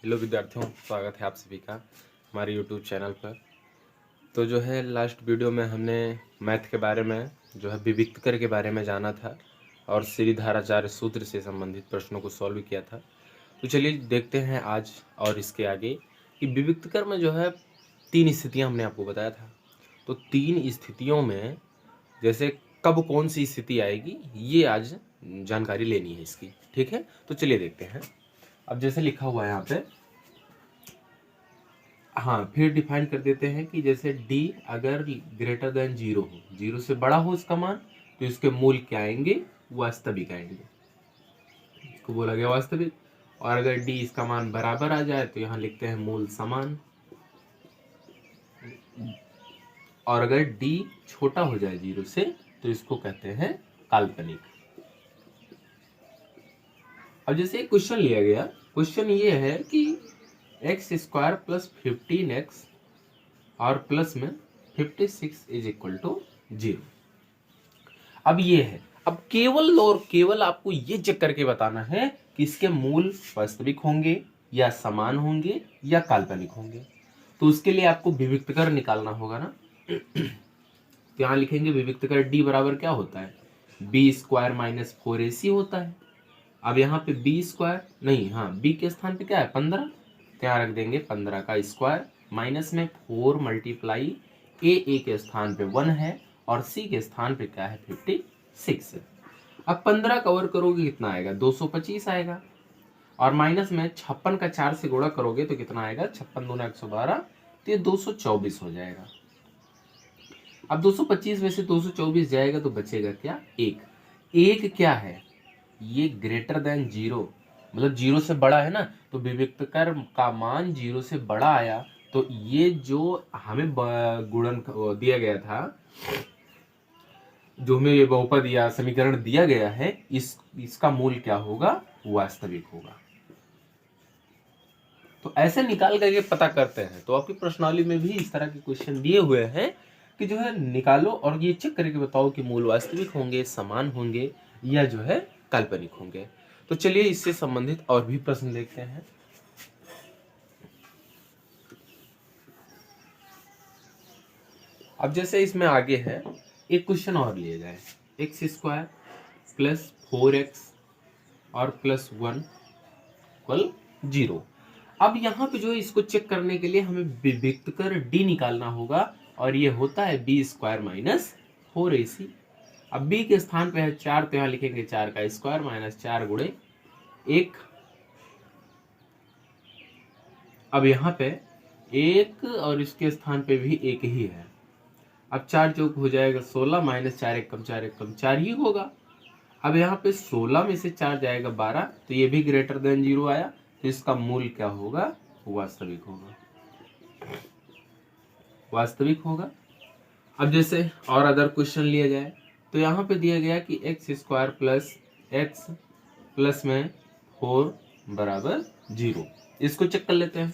Hello विद्यार्थियों, स्वागत है आप सभी का हमारे यूट्यूब चैनल पर। तो जो है लास्ट वीडियो में हमने मैथ के बारे में जो है विविक्तकर के बारे में जाना था और श्रीधराचार्य सूत्र से संबंधित प्रश्नों को सॉल्व किया था। तो चलिए देखते हैं आज और इसके आगे कि विविक्तकर में जो है 3 स्थितियां हमने आपको बताया था। तो 3 स्थितियों में जैसे कब कौन सी स्थिति आएगी ये आज जानकारी लेनी है इसकी, ठीक है। तो चलिए देखते हैं। अब जैसे लिखा हुआ है यहाँ पे, हाँ फिर डिफाइन कर देते हैं कि जैसे d अगर ग्रेटर देन 0 हो, 0 से बड़ा हो इसका मान, तो इसके मूल क्या आएंगे? वास्तविक आएंगे, इसको बोला गया वास्तविक। और अगर d इसका मान बराबर आ जाए तो यहाँ लिखते हैं मूल समान। और अगर d छोटा हो जाए 0 से तो इसको कहते हैं काल्पनिक। अब जैसे एक क्वेश्चन लिया गया, क्वेश्चन ये है कि एक्स स्क्वायर प्लस 15x और प्लस में 56 इज इक्वल टू 0। अब ये है, अब केवल और केवल आपको ये चेक करके बताना है कि इसके मूल वास्तविक होंगे या समान होंगे या काल्पनिक होंगे। तो उसके लिए आपको विविक्तकर निकालना होगा ना। तो यहाँ लिखेंगे विविक्तकर d बराबर क्या होता है? बी स्क्वायर माइनस 4ac होता है। अब यहाँ पे बी स्क्वायर नहीं, हाँ बी के स्थान पे क्या है? 15। तो यहाँ रख देंगे 15 का स्क्वायर माइनस में 4 मल्टीप्लाई ए के स्थान पे 1 है और सी के स्थान पे क्या है? 56 है। अब 15 कवर करोगे कितना आएगा? 225 आएगा। और माइनस में 56 का 4 से गुणा करोगे तो कितना आएगा? 56 दूना 112, तो ये 224 हो जाएगा। अब 225 में से 224 जाएगा तो बचेगा क्या? 1 क्या है? ये ग्रेटर देन 0, मतलब 0 से बड़ा है ना। तो विविक्तकर का मान 0 से बड़ा आया तो ये जो हमें गुणन दिया गया था, जो हमें ये बहुपद या समीकरण दिया गया है, इसका मूल क्या होगा? वास्तविक होगा। तो ऐसे निकाल करके पता करते हैं। तो आपकी प्रश्नावली में भी इस तरह के क्वेश्चन दिए हुए हैं कि जो है निकालो और ये चेक करके बताओ कि मूल वास्तविक होंगे, समान होंगे या जो है काल्पनिक होंगे। तो चलिए इससे संबंधित और भी प्रश्न देखते हैं। अब जैसे इसमें आगे है एक क्वेश्चन और लिया जाए, एक्स स्क्वायर प्लस 4x और प्लस 1 इक्वल 0। अब यहाँ पे जो है इसको चेक करने के लिए हमें विविक्तकर d निकालना होगा और ये होता है बी स्क्वायर माइनस 4ac। अब b के स्थान पे है 4 तो यहाँ लिखेंगे 4 का स्क्वायर माइनस 4 गुणे 1। अब यहाँ पे 1 और इसके स्थान पे भी 1 ही है। अब 4 चौक हो जाएगा 16 माइनस 4 एक कम 4 एक कम 4 ही होगा। अब यहाँ पे 16 में से 4 जाएगा 12, तो ये भी ग्रेटर देन 0 आया, तो इसका मूल क्या होगा? वास्तविक होगा, वास्तविक होगा। अब जैसे और अदर क्वेश्चन लिया जाए तो यहाँ पे दिया गया कि x square plus x plus में 4 बराबर 0। इसको चेक कर लेते हैं।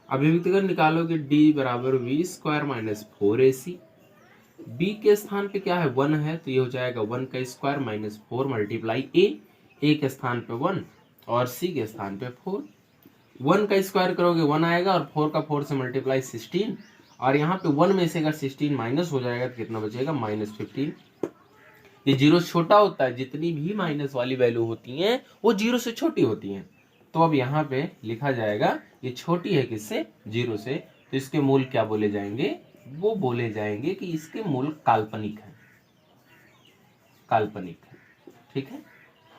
अभिव्यक्तिकर निकालोगे d बराबर we square minus 4ac। b के स्थान पे क्या है? 1 है, तो ये हो जाएगा 1 का स्क्वायर माइनस 4 मल्टीप्लाई a के स्थान पे 1 और c के स्थान पे 4। 1 का स्क्वायर करोगे 1 आएगा और 4 का 4 से मल्टीप्लाई 16, और यहाँ पे 1 में से अगर 16 माइनस हो जाएगा तो कितना बचेगा? माइनस 15। ये 0 छोटा होता है, जितनी भी माइनस वाली वैल्यू होती हैं वो 0 से छोटी होती हैं। तो अब यहाँ पे लिखा जाएगा ये छोटी है किससे? 0 से, तो इसके मूल क्या बोले जाएंगे? वो बोले जाएंगे कि इसके मूल काल्पनिक है, काल्पनिक है, ठीक है।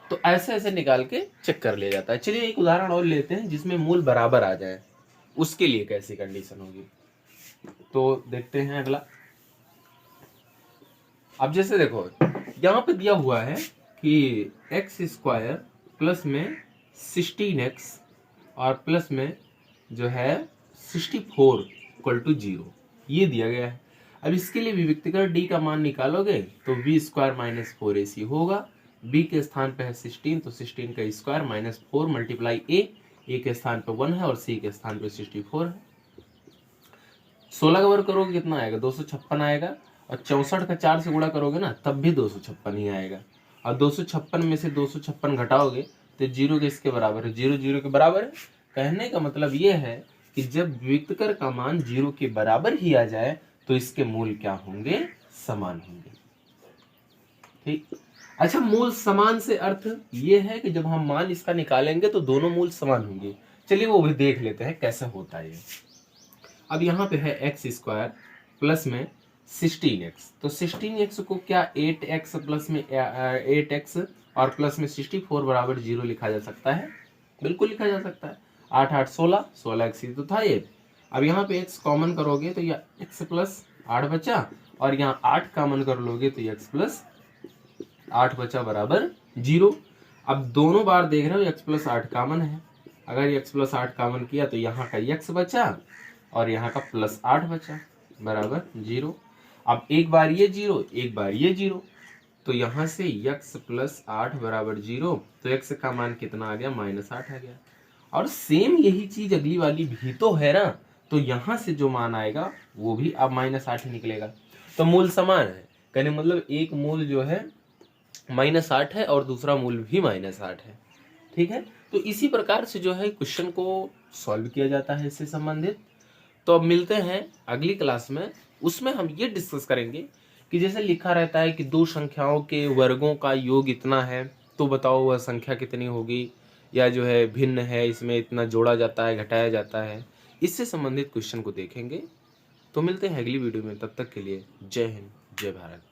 तो ऐसे ऐसे निकाल के चेक कर लिया जाता है। चलिए एक उदाहरण और लेते हैं जिसमें मूल बराबर आ जाए, उसके लिए कैसी कंडीशन होगी तो देखते हैं अगला। अब जैसे देखो यहाँ पे दिया हुआ है कि एक्स स्क्वायर प्लस में 16x और प्लस में जो है 64 इक्वल टू 0, ये दिया गया है। अब इसके लिए विविक्तकर d का मान निकालोगे तो वी स्क्वायर माइनस 4ac होगा। b के स्थान पे है 16, तो 16 का स्क्वायर माइनस 4 मल्टीप्लाई a के स्थान पे 1 है और c के स्थान पे 64 है। 16 का वर्ग करोगे कितना आएगा? 256 आएगा। और 64 का 4 से गुणा करोगे ना तब भी 256 ही आएगा। और 256 में से 256 घटाओगे तो 0 के इसके बराबर है, 0 0 के बराबर है। कहने का मतलब ये है कि जब वियुक्तकर का मान 0 के बराबर ही आ जाए तो इसके मूल क्या होंगे, समान होंगे। ठीक, अच्छा मूल समान से अर्थ ये है कि जब हम मान इसका निकालेंगे तो दोनों मूल समान होंगे। चलिए वो भी देख लेते हैं कैसे होता है ये। अब यहाँ पे है एक्स स्क्वायर प्लस में 16x, तो 16x को क्या 8x प्लस में 8x और प्लस में 64 बराबर 0 लिखा जा सकता है, बिल्कुल लिखा जा सकता है। 8 8 16, 16x ही तो था ये। अब यहाँ पे x कॉमन करोगे तो यह x प्लस 8 बचा, और यहाँ 8 कॉमन कर लोगे तो x प्लस 8 बचा बराबर 0। अब दोनों बार देख रहे हो x प्लस 8 कॉमन है, अगर x प्लस 8 कॉमन किया तो यहाँ का x बचा और यहाँ का प्लस 8 बचा बराबर 0। अब एक बार ये 0 एक बार ये 0, तो यहाँ से x प्लस 8 बराबर 0, तो x का मान कितना आ गया, -8 आ गया। और सेम यही चीज अगली वाली भी तो है ना, तो यहाँ से जो मान आएगा वो भी अब -8 ही निकलेगा। तो मूल समान है, कहने मतलब एक मूल जो है -8 है और दूसरा मूल भी -8 है। ठीक है, तो इसी प्रकार से जो है क्वेश्चन को सॉल्व किया जाता है इससे संबंधित। तो अब मिलते हैं अगली क्लास में, उसमें हम ये डिस्कस करेंगे कि जैसे लिखा रहता है कि दो संख्याओं के वर्गों का योग इतना है, तो बताओ वह संख्या कितनी होगी, या जो है भिन्न है इसमें इतना जोड़ा जाता है घटाया जाता है, इससे संबंधित क्वेश्चन को देखेंगे। तो मिलते हैं अगली वीडियो में, तब तक के लिए जय हिंद जय भारत।